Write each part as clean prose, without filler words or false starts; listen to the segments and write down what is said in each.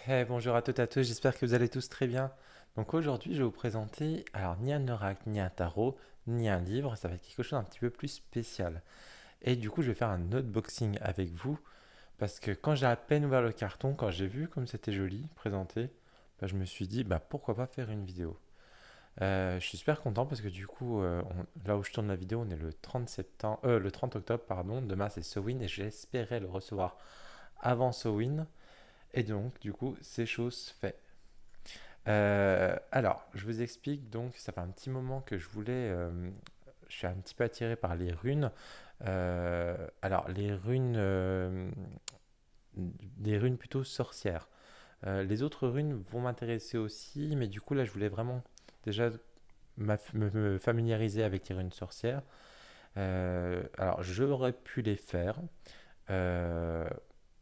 Hey, bonjour à toutes et à tous, j'espère que vous allez tous très bien. Donc aujourd'hui, je vais vous présenter, alors ni un oracle, ni un tarot, ni un livre, ça va être quelque chose d'un petit peu plus spécial. Et du coup, je vais faire un unboxing avec vous, parce que quand j'ai à peine ouvert le carton, quand j'ai vu comme c'était joli, présenté, bah, je me suis dit, bah pourquoi pas faire une vidéo. Je suis super content parce que du coup, là où je tourne la vidéo, on est le 30 septembre, le 30 octobre, pardon, demain c'est Sowin et j'espérais le recevoir avant Sowin. Et donc, du coup, c'est chose faite. Alors, je vous explique donc, ça fait un petit moment que je voulais, je suis un petit peu attiré par les runes. Alors, les runes, des runes plutôt sorcières. Les autres runes vont m'intéresser aussi, mais du coup, là, je voulais vraiment déjà me familiariser avec les runes sorcières. Alors, j'aurais pu les faire, euh,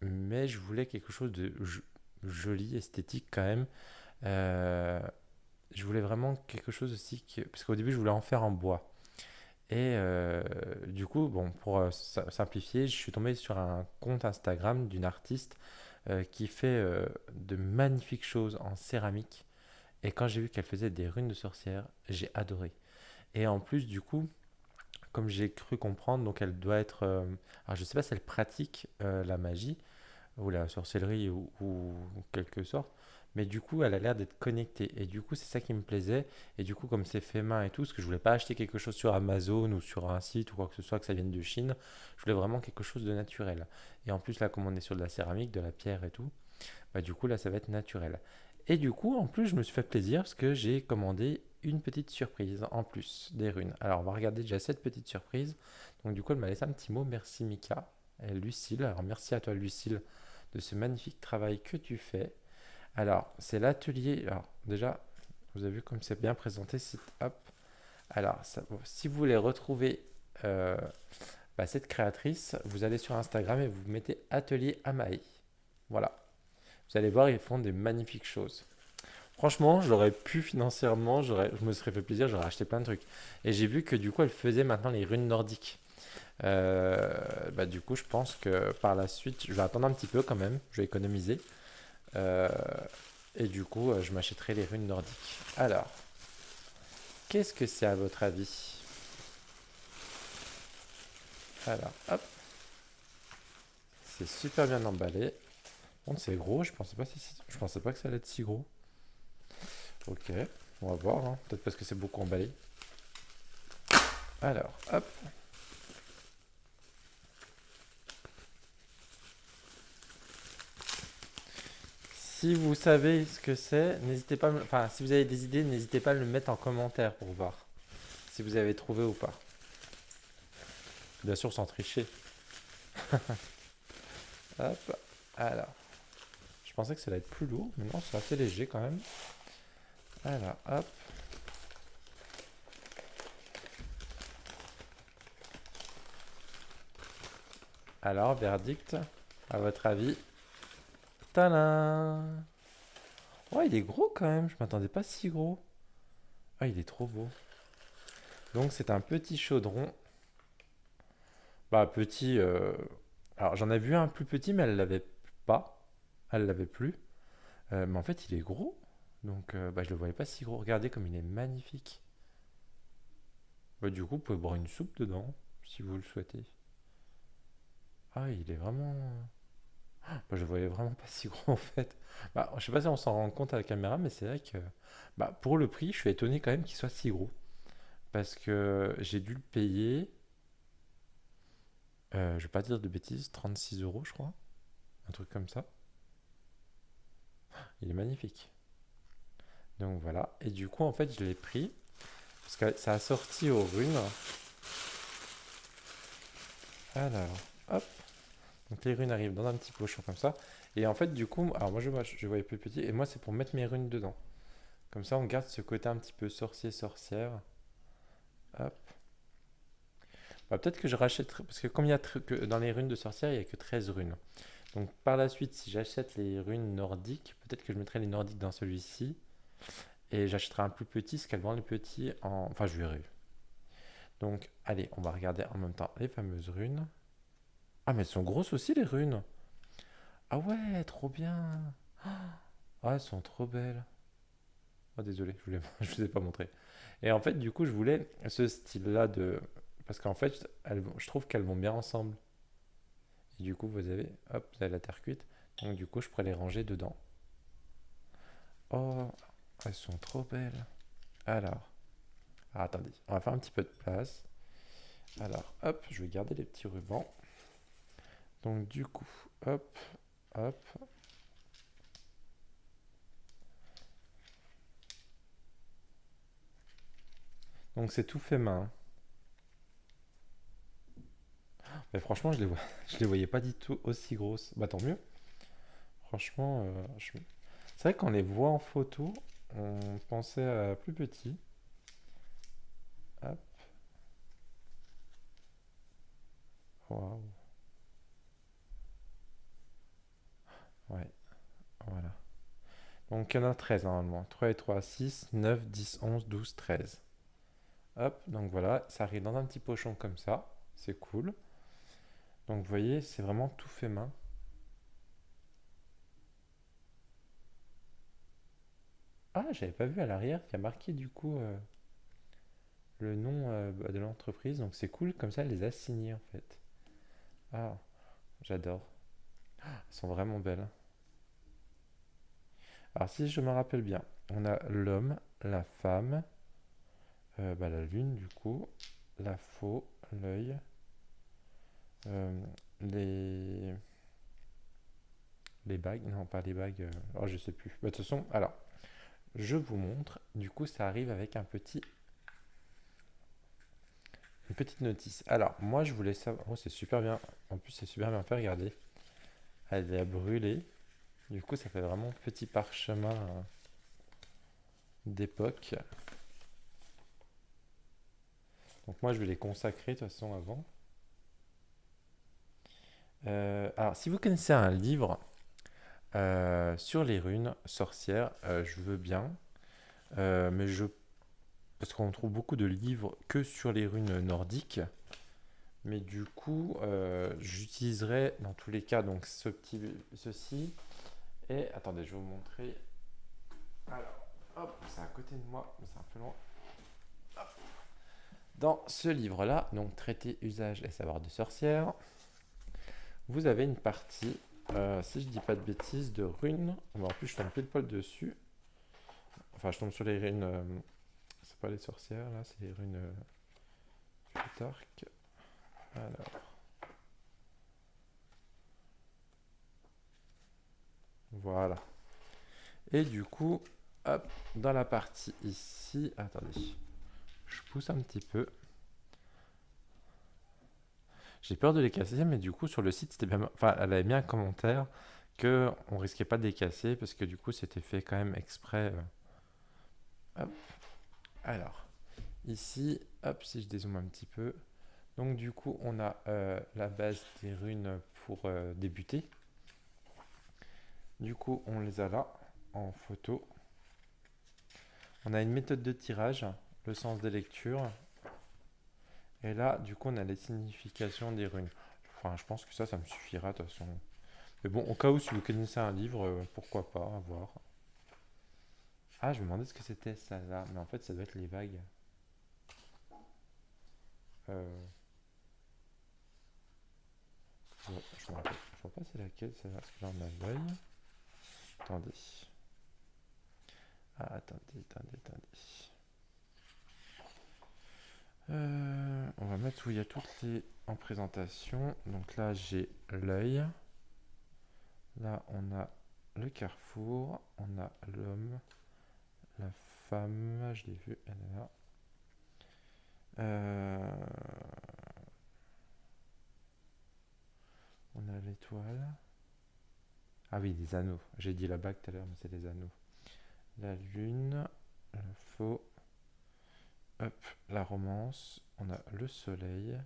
mais je voulais quelque chose de joli, esthétique quand même. Euh, je voulais vraiment quelque chose aussi parce qu'au début je voulais en faire en bois. Et du coup, bon, pour simplifier, je suis tombé sur un compte Instagram d'une artiste qui fait de magnifiques choses en céramique. Et quand j'ai vu qu'elle faisait des runes de sorcière, j'ai adoré. Et en plus, du coup, comme j'ai cru comprendre, donc elle doit être. Alors je sais pas si elle pratique la magie, ou la sorcellerie ou quelque sorte. Mais du coup, elle a l'air d'être connectée. Et du coup, c'est ça qui me plaisait. Et du coup, comme c'est fait main et tout, parce que je voulais pas acheter quelque chose sur Amazon ou sur un site ou quoi que ce soit, que ça vienne de Chine, je voulais vraiment quelque chose de naturel. Et en plus, là, comme on est sur de la céramique, de la pierre et tout, bah, du coup, là, ça va être naturel. Et du coup, en plus, je me suis fait plaisir parce que j'ai commandé une petite surprise en plus des runes. Alors, on va regarder déjà cette petite surprise. Donc, du coup, elle m'a laissé un petit mot. Merci Mika. Et Lucille. Alors, merci à toi, Lucille, de ce magnifique travail que tu fais. Alors, c'est l'atelier. Alors, déjà, vous avez vu comme c'est bien présenté. Hop. Alors, bon, si vous voulez retrouver euh, cette créatrice, vous allez sur Instagram et vous mettez Atelier Amae. Voilà. Vous allez voir, ils font des magnifiques choses. Franchement, j'aurais pu financièrement, je me serais fait plaisir, j'aurais acheté plein de trucs. Et j'ai vu que du coup, elle faisait maintenant les runes nordiques. Du coup, je pense que par la suite, je vais attendre un petit peu quand même, je vais économiser. Euh, et du coup, je m'achèterai les runes nordiques. Alors, qu'est-ce que c'est à votre avis? Alors, hop, c'est super bien emballé. Bon, c'est gros, je pensais pas que ça allait être si gros. Ok, on va voir, hein. Peut-être parce que c'est beaucoup emballé. Alors, hop. Si vous savez ce que c'est, n'hésitez pas, enfin, si vous avez des idées, n'hésitez pas à le mettre en commentaire pour voir si vous avez trouvé ou pas. Bien sûr, sans tricher. Hop. Alors, je pensais que ça allait être plus lourd, mais non, c'est assez léger quand même. Alors, hop. Alors, verdict, à votre avis. Tadam! Oh, il est gros quand même, je m'attendais pas si gros. Ah, il est trop beau. Donc, c'est un petit chaudron. Bah, petit. Alors, j'en ai vu un plus petit, mais elle l'avait pas. Elle l'avait plus. Mais en fait, il est gros. Donc, je le voyais pas si gros. Regardez comme il est magnifique. Bah, du coup, vous pouvez boire une soupe dedans, si vous le souhaitez. Ah, il est vraiment. Je le voyais vraiment pas si gros en fait. Bah, je sais pas si on s'en rend compte à la caméra, mais c'est vrai que pour le prix, je suis étonné quand même qu'il soit si gros. Parce que j'ai dû le payer, je vais pas dire de bêtises, 36 euros, je crois. Un truc comme ça. Il est magnifique. Donc voilà. Et du coup, en fait, je l'ai pris. Parce que ça a sorti aux runes. Alors, hop. Donc les runes arrivent dans un petit pochon comme ça. Et en fait, du coup, alors moi je voyais plus petit. Et moi, c'est pour mettre mes runes dedans. Comme ça, on garde ce côté un petit peu sorcier-sorcière. Hop. Peut-être que je rachèterai. Parce que comme il y a que dans les runes de sorcière, il n'y a que 13 runes. Donc par la suite, si j'achète les runes nordiques, peut-être que je mettrai les nordiques dans celui-ci. Et j'achèterai un plus petit, ce qu'elle vend les petits en. Enfin, je verrai. Donc, allez, on va regarder en même temps les fameuses runes. Ah, mais elles sont grosses aussi, les runes. Ah ouais, trop bien. Ah, elles sont trop belles. Oh, désolé, je vous ai pas montré. Et en fait, du coup, je voulais ce style-là de... Parce qu'en fait, je trouve qu'elles vont bien ensemble. Et du coup, hop, vous avez la terre cuite. Donc du coup, je pourrais les ranger dedans. Oh, elles sont trop belles. Alors, attendez, on va faire un petit peu de place. Alors, hop, je vais garder les petits rubans. Donc du coup, hop, hop. Donc c'est tout fait main. Mais franchement, je les voyais pas du tout aussi grosses. Bah tant mieux. Franchement, c'est vrai qu'on les voit en photo, on pensait à plus petit. Hop, waouh. Ouais, voilà. Donc il y en a 13 normalement. 3 et 3, 6, 9, 10, 11, 12, 13. Hop, donc voilà, ça arrive dans un petit pochon comme ça. C'est cool. Donc vous voyez, c'est vraiment tout fait main. Ah, j'avais pas vu à l'arrière, il y a marqué du coup le nom de l'entreprise. Donc c'est cool, comme ça elle les a signés en fait. Ah, j'adore. Elles sont vraiment belles. Alors si je me rappelle bien, on a l'homme, la femme, la lune du coup, la faux, l'œil, euh, les... les bagues, non pas les bagues, oh je sais plus. Bah, de toute façon, alors, je vous montre, du coup ça arrive avec une petite notice. Alors, moi je voulais savoir, oh c'est super bien, en plus c'est super bien fait, regardez, elle est brûlée, du coup ça fait vraiment petit parchemin d'époque. Donc moi je vais les consacrer de toute façon avant. Alors si vous connaissez un livre sur les runes sorcières, je veux bien. Mais parce qu'on trouve beaucoup de livres que sur les runes nordiques. Mais du coup, j'utiliserai dans tous les cas donc ceci. Et attendez, je vais vous montrer. Alors, hop, c'est à côté de moi, mais c'est un peu loin. Dans ce livre-là, donc traité usage et savoir de sorcière, vous avez une partie, si je dis pas de bêtises, de runes. En plus, je tombe pile poil dessus. Enfin, je tombe sur les runes. C'est pas les sorcières, là, c'est les runes Plutarque. Alors, voilà. Et du coup, hop, dans la partie ici, attendez, je pousse un petit peu. J'ai peur de les casser, mais du coup, sur le site, c'était bien. Enfin, elle avait mis un commentaire que on risquait pas de les casser parce que du coup, c'était fait quand même exprès. Hop. Alors, ici, hop, si je dézoome un petit peu. Donc, du coup, on a la base des runes pour débuter. Du coup, on les a là en photo. On a une méthode de tirage, le sens des lectures. Et là, du coup, on a les significations des runes. Enfin, je pense que ça me suffira de toute façon. Mais bon, au cas où, si vous connaissez un livre, pourquoi pas, à voir. Ah, je me demandais ce que c'était ça là. Mais en fait, ça doit être les vagues. Euh, je me rappelle. Je vois pas c'est laquelle, c'est là. Parce que là, on a l'œil. Attendez. Ah, attendez. On va mettre où il y a toutes les en présentation. Donc là, j'ai l'œil. Là, on a le carrefour. On a l'homme. La femme, je l'ai vue, elle est là. Euh, on a l'étoile. Ah oui, les anneaux. J'ai dit la bague tout à l'heure, mais c'est les anneaux. La lune, le faux. Hop, la romance. On a le soleil.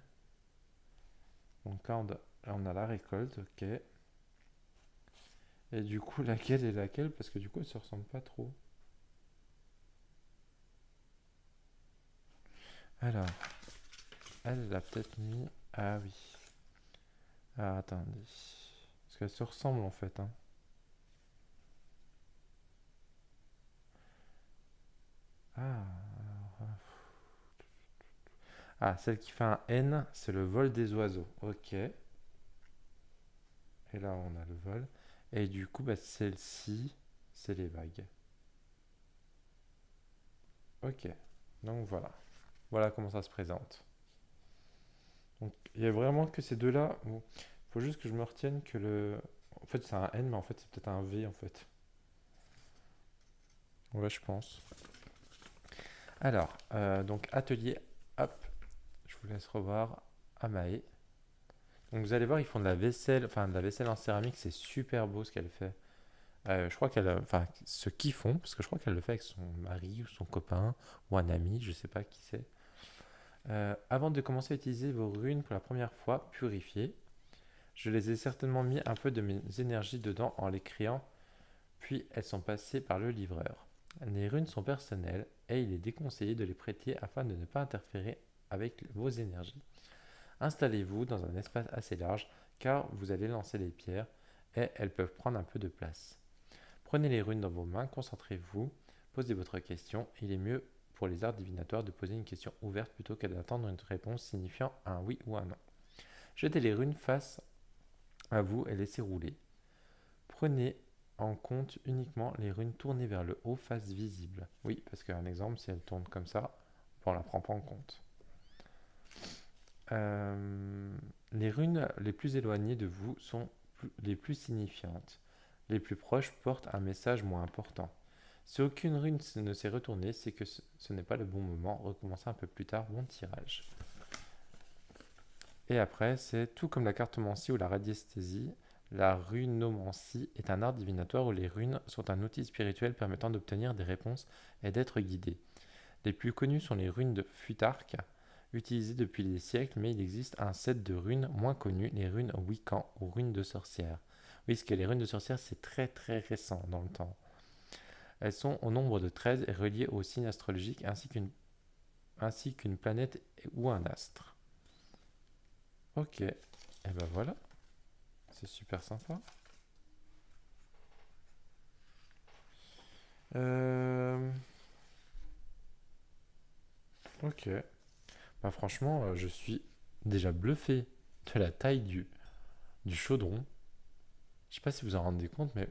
Donc là, on a la récolte, ok. Et du coup, laquelle est laquelle? Parce que du coup, elles se ressemblent pas trop. Alors, elle l'a peut-être mis. Ah oui. Ah, attendez. Parce qu'elles se ressemblent en fait, hein. Ah, celle qui fait un N, c'est le vol des oiseaux. Ok. Et là, on a le vol. Et du coup, bah, celle-ci, c'est les vagues. Ok. Donc voilà. Voilà comment ça se présente. Donc il y a vraiment que ces deux-là. Bon, faut juste que je me retienne que le. En fait, c'est un N, mais en fait, c'est peut-être un V en fait. Ouais, je pense. Alors, donc atelier, hop, je vous laisse revoir Amae. Donc vous allez voir, ils font de la vaisselle, enfin de la vaisselle en céramique, c'est super beau ce qu'elle fait. Je crois qu'elle, enfin ce qu'ils font, parce que je crois qu'elle le fait avec son mari ou son copain ou un ami, je sais pas qui c'est. Avant de commencer à utiliser vos runes pour la première fois, purifiées, je les ai certainement mis un peu de mes énergies dedans en les créant, puis elles sont passées par le livreur. Les runes sont personnelles et il est déconseillé de les prêter afin de ne pas interférer avec vos énergies. Installez-vous dans un espace assez large car vous allez lancer les pierres et elles peuvent prendre un peu de place. Prenez les runes dans vos mains, concentrez-vous, posez votre question. Il est mieux pour les arts divinatoires de poser une question ouverte plutôt que d'attendre une réponse signifiant un oui ou un non. Jetez les runes face à vous et laissez rouler. Prenez en compte uniquement les runes tournées vers le haut face visible. Oui, parce qu'un exemple, si elles tournent comme ça, on ne la prend pas en compte. Les runes les plus éloignées de vous sont les plus signifiantes. Les plus proches portent un message moins important. Si aucune rune ne s'est retournée, c'est que ce n'est pas le bon moment. Recommencez un peu plus tard, bon tirage. Et après, c'est tout comme la cartomancie ou la radiesthésie. La runomancie est un art divinatoire où les runes sont un outil spirituel permettant d'obtenir des réponses et d'être guidé. Les plus connus sont les runes de Futhark, utilisées depuis des siècles, mais il existe un set de runes moins connues, les runes Wiccan ou runes de sorcière. Oui, parce que les runes de sorcière, c'est très très récent dans le temps. Elles sont au nombre de 13 et reliées au signe astrologique ainsi qu'une planète ou un astre. Ok, et ben voilà, c'est super sympa. Euh, ok, bah franchement, je suis déjà bluffé de la taille du chaudron. Je sais pas si vous en rendez compte, mais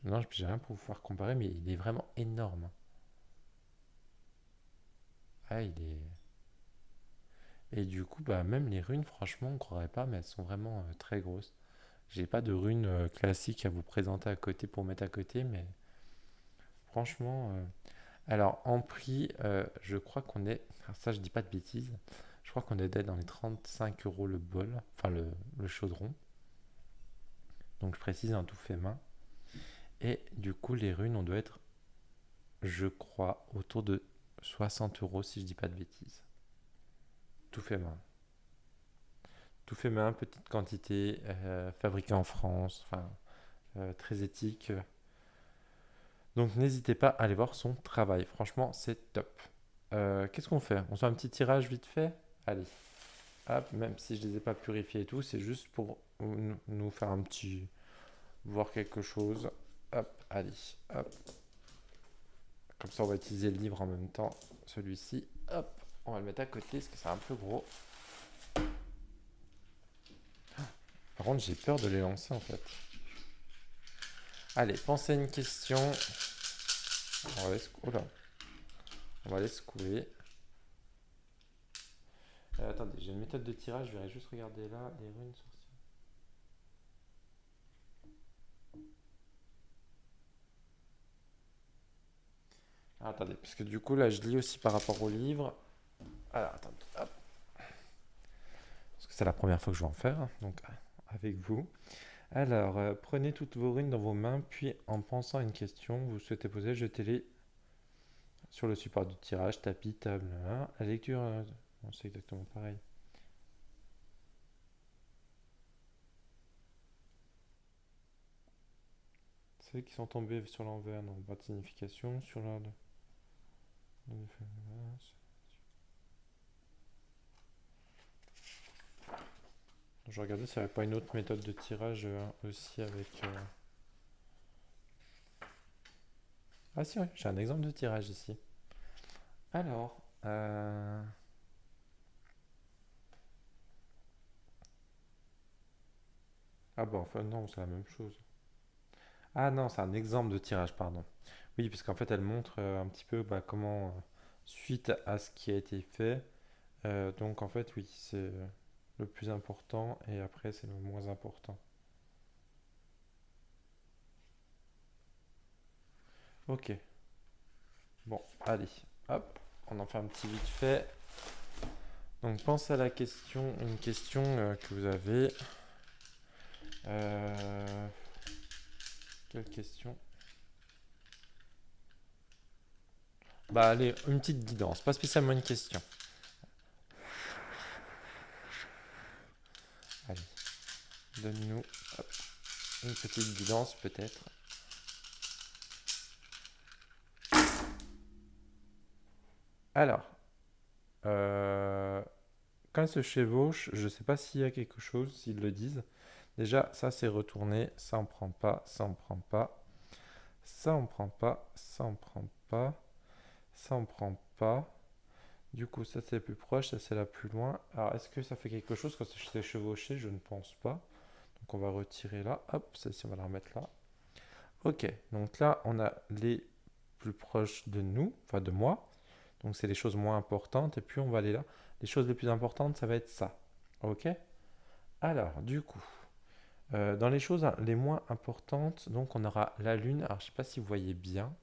non, j'ai rien pour vous faire comparer, mais il est vraiment énorme. Ah, il est. Et du coup, bah même les runes, franchement, on croirait pas, mais elles sont vraiment très grosses. J'ai pas de runes classiques à vous présenter à côté pour mettre à côté, mais franchement. Alors en prix, je crois qu'on est. Alors ça, je dis pas de bêtises. Je crois qu'on est dans les 35 euros le bol, enfin le chaudron. Donc je précise un tout fait main. Et du coup, les runes, on doit être, je crois, autour de 60 euros si je dis pas de bêtises. Tout fait main. Tout fait main, petite quantité, fabriqué en France, enfin très éthique. Donc n'hésitez pas à aller voir son travail. Franchement, c'est top. Qu'est-ce qu'on fait? On fait un petit tirage vite fait? Allez. Hop, même si je ne les ai pas purifiés et tout, c'est juste pour nous faire un petit. Voir quelque chose. Hop, allez. Hop. Comme ça, on va utiliser le livre en même temps. Celui-ci. Hop. On va le mettre à côté parce que c'est un peu gros. Par contre, j'ai peur de les lancer en fait. Allez, pensez à une question. On va les secouer. Oh là. On va les secouer. Attendez, j'ai une méthode de tirage. Je vais juste regarder là. Les runes sorcières. Ah, attendez, parce que du coup, là, je lis aussi par rapport au livre. Alors, attendez. Hop. Parce que c'est la première fois que je vais en faire. Donc, avec vous. Alors, prenez toutes vos runes dans vos mains, puis en pensant à une question que vous souhaitez poser, jetez-les sur le support du tirage, tapis, table. Là. La lecture, c'est exactement pareil. Celles qui sont tombées sur l'envers n'ont pas de signification. Sur l'ordre. Je regardais s'il n'y avait pas une autre méthode de tirage aussi avec. Ah si, oui, j'ai un exemple de tirage ici. Alors, Euh, Ah bon, enfin non, c'est la même chose. Ah non, c'est un exemple de tirage, pardon. Oui, parce qu'en fait, elle montre un petit peu bah, comment, suite à ce qui a été fait, donc en fait, oui, c'est le plus important et après, c'est le moins important. Ok, bon, allez, hop, on en fait un petit vite fait. Donc, pense à la question, une question que vous avez. Euh, Quelle question? Bah, allez, une petite guidance, pas spécialement une question. Allez, donne-nous hop, une petite guidance peut-être. Alors, euh, quand ils se chevauchent, je ne sais pas s'il y a quelque chose, s'ils le disent. Déjà, ça c'est retourné, ça on prend pas, ça on prend pas, ça on prend pas, ça on prend pas, ça on prend pas. Du coup, ça c'est la plus proche, ça c'est la plus loin. Alors, est-ce que ça fait quelque chose quand c'est chevauché? Je ne pense pas. Donc, on va retirer là. Hop, celle-ci on va la remettre là. Ok, donc là on a les plus proches de nous, enfin de moi. Donc, c'est les choses moins importantes. Et puis, on va aller là. Les choses les plus importantes, ça va être ça. Ok? Alors, du coup, dans les choses les moins importantes, donc on aura la lune. Alors, je sais pas si vous voyez bien.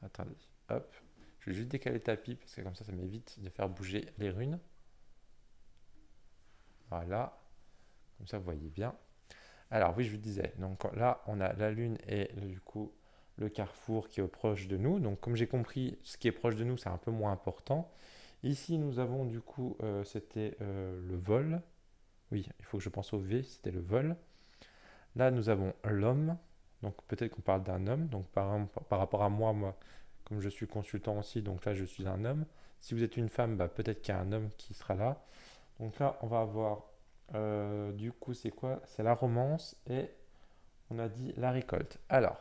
Attendez, hop. Je vais juste décaler le tapis parce que comme ça m'évite de faire bouger les runes. Voilà, comme ça vous voyez bien. Alors, oui, je vous disais, donc là, on a la lune et du coup le carrefour qui est proche de nous. Donc, comme j'ai compris, ce qui est proche de nous, c'est un peu moins important. Ici, nous avons du coup, c'était le vol. Oui, il faut que je pense au V, c'était le vol. Là, nous avons l'homme. Donc peut-être qu'on parle d'un homme. Donc par rapport à moi, comme je suis consultant aussi, donc là, je suis un homme. Si vous êtes une femme, bah, peut-être qu'il y a un homme qui sera là. Donc là, on va avoir, du coup, c'est quoi? C'est la romance et on a dit la récolte. Alors,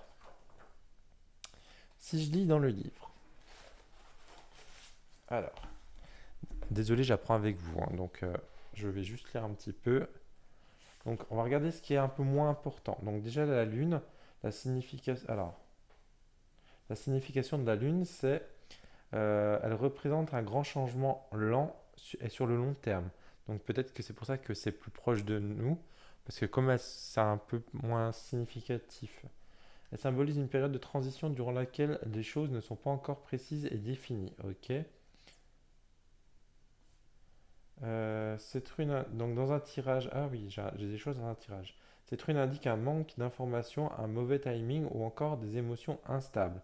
si je lis dans le livre, alors, désolé, j'apprends avec vous, hein, donc je vais juste lire un petit peu. Donc, on va regarder ce qui est un peu moins important. Donc, déjà, la lune, la signification. Alors, la signification de la lune, c'est elle représente un grand changement lent et sur le long terme. Donc, peut-être que c'est pour ça que c'est plus proche de nous, parce que comme c'est un peu moins significatif, elle symbolise une période de transition durant laquelle les choses ne sont pas encore précises et définies. Ok. Cette rune, donc dans un tirage, ah oui, j'ai des choses dans un tirage. Cette rune indique un manque d'informations, un mauvais timing ou encore des émotions instables.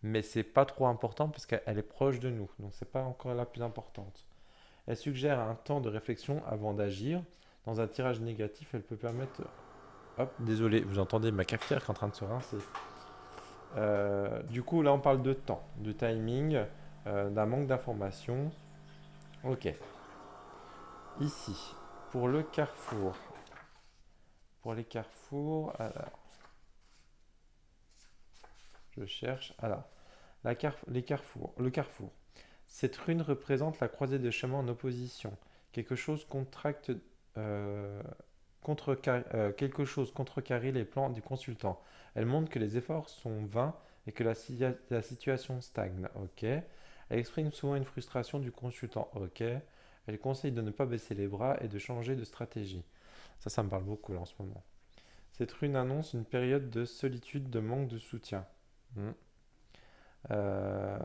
Mais c'est pas trop important parce qu'elle est proche de nous, donc c'est pas encore la plus importante. Elle suggère un temps de réflexion avant d'agir. Dans un tirage négatif, elle peut permettre. Hop, désolé, vous entendez ma cafetière qui est en train de se rincer. Du coup, là, on parle de temps, de timing, d'un manque d'informations. Ok. Ici, pour le carrefour. Pour les carrefours, alors, je cherche. Alors, les carrefours. Le carrefour. Cette rune représente la croisée de chemins en opposition. Quelque chose contracte, euh, quelque chose contrecarre les plans du consultant. Elle montre que les efforts sont vains et que la situation stagne. Ok. Elle exprime souvent une frustration du consultant. Ok. Elle conseille de ne pas baisser les bras et de changer de stratégie. Ça me parle beaucoup là en ce moment. Cette rune annonce une période de solitude, de manque de soutien. Hmm. Euh,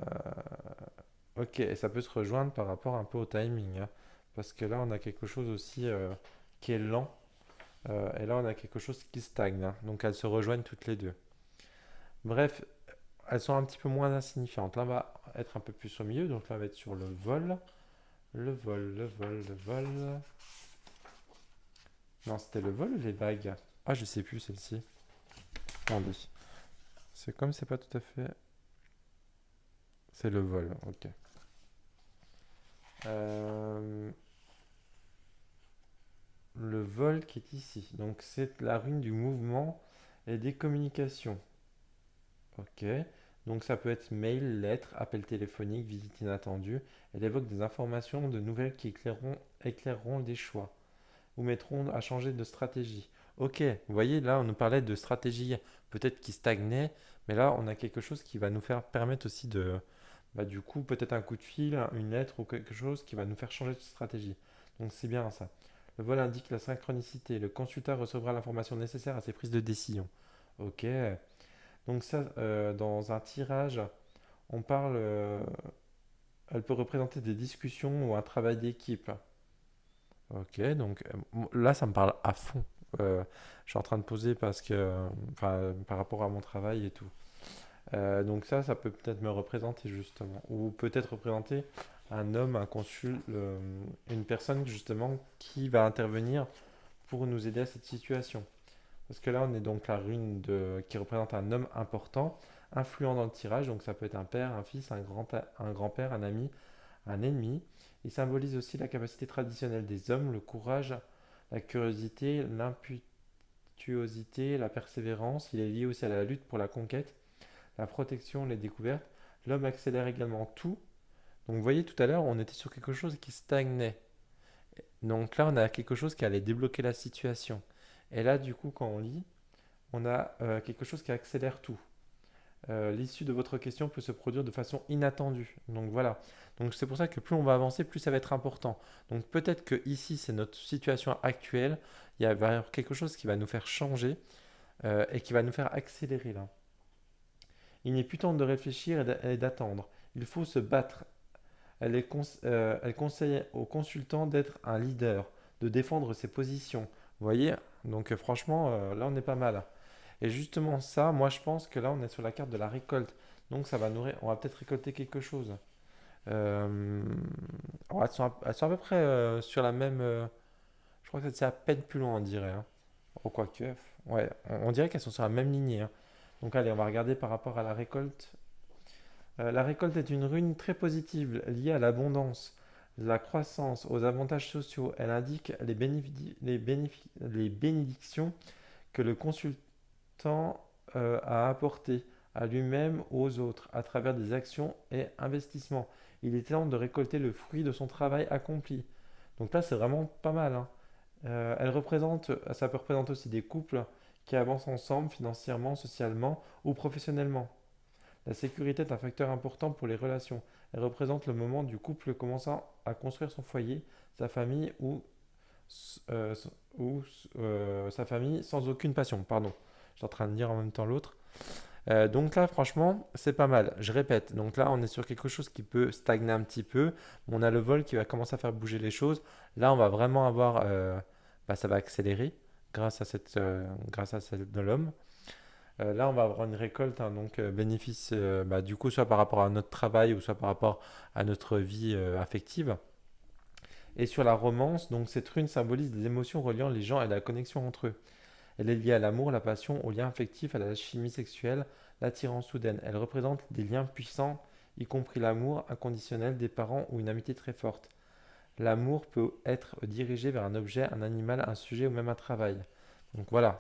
Ok, et ça peut se rejoindre par rapport un peu au timing, hein, parce que là, on a quelque chose aussi qui est lent, et là, on a quelque chose qui stagne, hein, donc elles se rejoignent toutes les deux. Bref, elles sont un petit peu moins insignifiantes. Là, on va être un peu plus au milieu, donc là, on va être sur le vol. Le vol, le vol, le vol. Non, c'était le vol ou les vagues? Ah, je sais plus celle-ci. Attendez. C'est comme c'est pas tout à fait. C'est le vol, ok. Euh, le vol qui est ici. Donc c'est la rune du mouvement et des communications. Ok. Donc ça peut être mail, lettre, appel téléphonique, visite inattendue. Elle évoque des informations, de nouvelles qui éclaireront des choix ou mettront à changer de stratégie. Ok, vous voyez, là on nous parlait de stratégie peut-être qui stagnait, mais là on a quelque chose qui va nous faire permettre aussi de, du coup, peut-être un coup de fil, une lettre ou quelque chose qui va nous faire changer de stratégie. Donc c'est bien ça. Le vol indique la synchronicité. Le consultant recevra l'information nécessaire à ses prises de décision. Ok. Donc ça, dans un tirage, on parle, elle peut représenter des discussions ou un travail d'équipe. Ok, donc là, ça me parle à fond. Je suis en train de poser parce que, enfin, par rapport à mon travail et tout. Donc ça peut peut-être me représenter justement, ou peut-être représenter un homme, un consul, une personne justement qui va intervenir pour nous aider à cette situation. Parce que là, on est donc la rune qui représente un homme important, influent dans le tirage, donc ça peut être un père, un fils, un grand-père, un ami, un ennemi. Il symbolise aussi la capacité traditionnelle des hommes, le courage, la curiosité, l'impétuosité, la persévérance. Il est lié aussi à la lutte pour la conquête, la protection, les découvertes. L'homme accélère également tout. Donc vous voyez, tout à l'heure, on était sur quelque chose qui stagnait. Donc là, on a quelque chose qui allait débloquer la situation. Et là, du coup, quand on lit, on a quelque chose qui accélère tout. L'issue de votre question peut se produire de façon inattendue. Donc voilà. Donc c'est pour ça que plus on va avancer, plus ça va être important. Donc peut-être que ici, c'est notre situation actuelle. Il va y avoir quelque chose qui va nous faire changer et qui va nous faire accélérer là. Il n'est plus temps de réfléchir et d'attendre. Il faut se battre. Elle conseille aux consultants d'être un leader, de défendre ses positions. Vous voyez. Donc franchement, là on est pas mal. Et justement ça, moi je pense que là on est sur la carte de la récolte. Donc ça va on va peut-être récolter quelque chose. Euh, elles sont à peu près sur la même. Je crois que c'est à peine plus loin on dirait, hein. Oh quoique. Ouais, on dirait qu'elles sont sur la même lignée, hein. Donc allez, on va regarder par rapport à la récolte. La récolte est une rune très positive liée à l'abondance, la croissance, aux avantages sociaux. Elle indique les bénédictions que le consultant a apportées à lui-même ou aux autres à travers des actions et investissements. Il est temps de récolter le fruit de son travail accompli. Donc là, c'est vraiment pas mal, hein. Ça peut représenter aussi des couples qui avancent ensemble financièrement, socialement ou professionnellement. La sécurité est un facteur important pour les relations. Elle représente le moment du couple commençant à construire son foyer, sa famille euh, ou sa famille sans aucune passion. Pardon, je suis en train de dire en même temps l'autre. Donc là, franchement, c'est pas mal. Je répète, donc là, on est sur quelque chose qui peut stagner un petit peu. On a le vol qui va commencer à faire bouger les choses. Là, on va vraiment avoir, ça va accélérer grâce à celle de l'homme. Là, on va avoir une récolte, hein, donc bénéfice, du coup, soit par rapport à notre travail ou soit par rapport à notre vie affective. Et sur la romance, donc cette rune symbolise des émotions reliant les gens et la connexion entre eux. Elle est liée à l'amour, la passion, au lien affectif, à la chimie sexuelle, l'attirance soudaine. Elle représente des liens puissants, y compris l'amour inconditionnel des parents ou une amitié très forte. L'amour peut être dirigé vers un objet, un animal, un sujet ou même un travail. Donc voilà,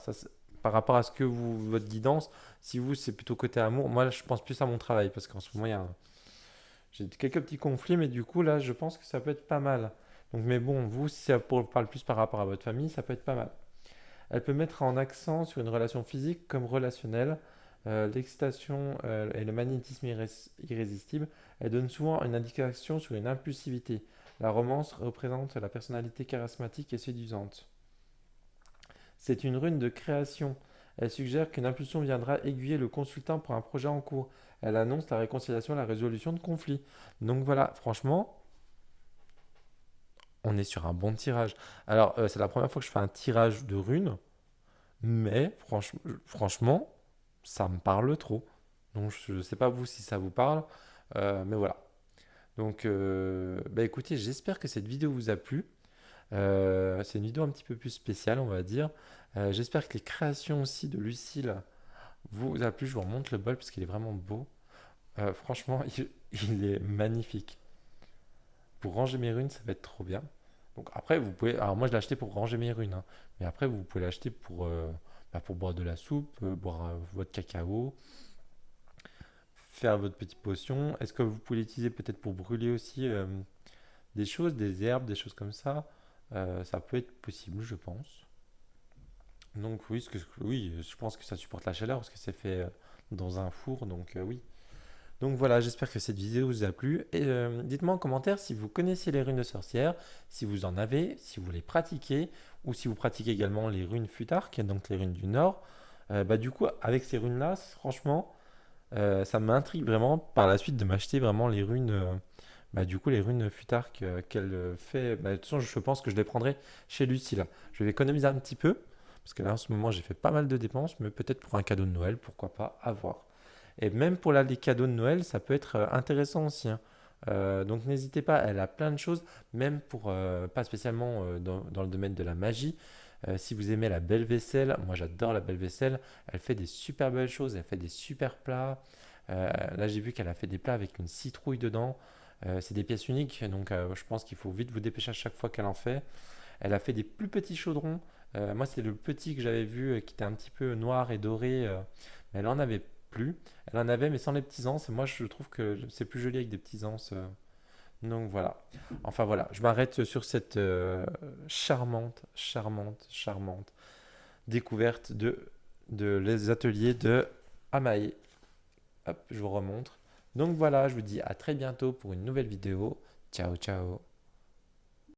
par rapport à ce que votre guidance, si vous c'est plutôt côté amour, moi je pense plus à mon travail parce qu'en ce moment j'ai quelques petits conflits, mais du coup là je pense que ça peut être pas mal. Donc mais bon, vous si ça parle plus par rapport à votre famille, ça peut être pas mal. Elle peut mettre en accent sur une relation physique comme relationnelle, l'excitation et le magnétisme irrésistible. Elle donne souvent une indication sur une impulsivité. La romance représente la personnalité charismatique et séduisante. C'est une rune de création. Elle suggère qu'une impulsion viendra aiguiller le consultant pour un projet en cours. Elle annonce la réconciliation et la résolution de conflits. Donc voilà, franchement, on est sur un bon tirage. Alors, c'est la première fois que je fais un tirage de runes, mais franchement, ça me parle trop. Donc, je ne sais pas vous si ça vous parle, mais voilà. Donc, écoutez, j'espère que cette vidéo vous a plu. C'est une vidéo un petit peu plus spéciale, on va dire. J'espère que les créations aussi de Lucille vous a plu. Je vous remonte le bol parce qu'il est vraiment beau. Franchement, il est magnifique. Pour ranger mes runes, ça va être trop bien. Donc après, vous pouvez. Alors moi, je l'ai acheté pour ranger mes runes, hein. Mais après, vous pouvez l'acheter pour boire de la soupe, boire votre cacao, faire votre petite potion. Est-ce que vous pouvez l'utiliser peut-être pour brûler aussi des choses, des herbes, des choses comme ça? Ça peut être possible, je pense. Donc oui, oui, je pense que ça supporte la chaleur parce que c'est fait dans un four, donc oui. Donc voilà, j'espère que cette vidéo vous a plu. Et dites-moi en commentaire si vous connaissez les runes de sorcière, si vous en avez, si vous les pratiquez, ou si vous pratiquez également les runes Futark, donc les runes du Nord. Bah, du coup, avec ces runes-là, franchement, ça m'intrigue vraiment par la suite de m'acheter vraiment les runes, bah, du coup, les runes Futark qu'elle fait. Bah, de toute façon, je pense que je les prendrai chez Lucie là. Je vais économiser un petit peu, parce que là en ce moment, j'ai fait pas mal de dépenses, mais peut-être pour un cadeau de Noël, pourquoi pas, à voir. Et même pour là, les cadeaux de Noël, ça peut être intéressant aussi, hein. Donc n'hésitez pas, elle a plein de choses, même pour, pas spécialement dans le domaine de la magie. Si vous aimez la belle vaisselle, moi j'adore la belle vaisselle, elle fait des super belles choses, elle fait des super plats. Là j'ai vu qu'elle a fait des plats avec une citrouille dedans. C'est des pièces uniques, donc je pense qu'il faut vite vous dépêcher à chaque fois qu'elle en fait. Elle a fait des plus petits chaudrons. Moi, c'est le petit que j'avais vu qui était un petit peu noir et doré. Mais elle en avait plus. Elle en avait, mais sans les petits anses. Et moi, je trouve que c'est plus joli avec des petits anses. Donc voilà. Enfin voilà, je m'arrête sur cette charmante, charmante, charmante découverte de les ateliers de Amae. Hop, je vous remontre. Donc voilà, je vous dis à très bientôt pour une nouvelle vidéo. Ciao, ciao.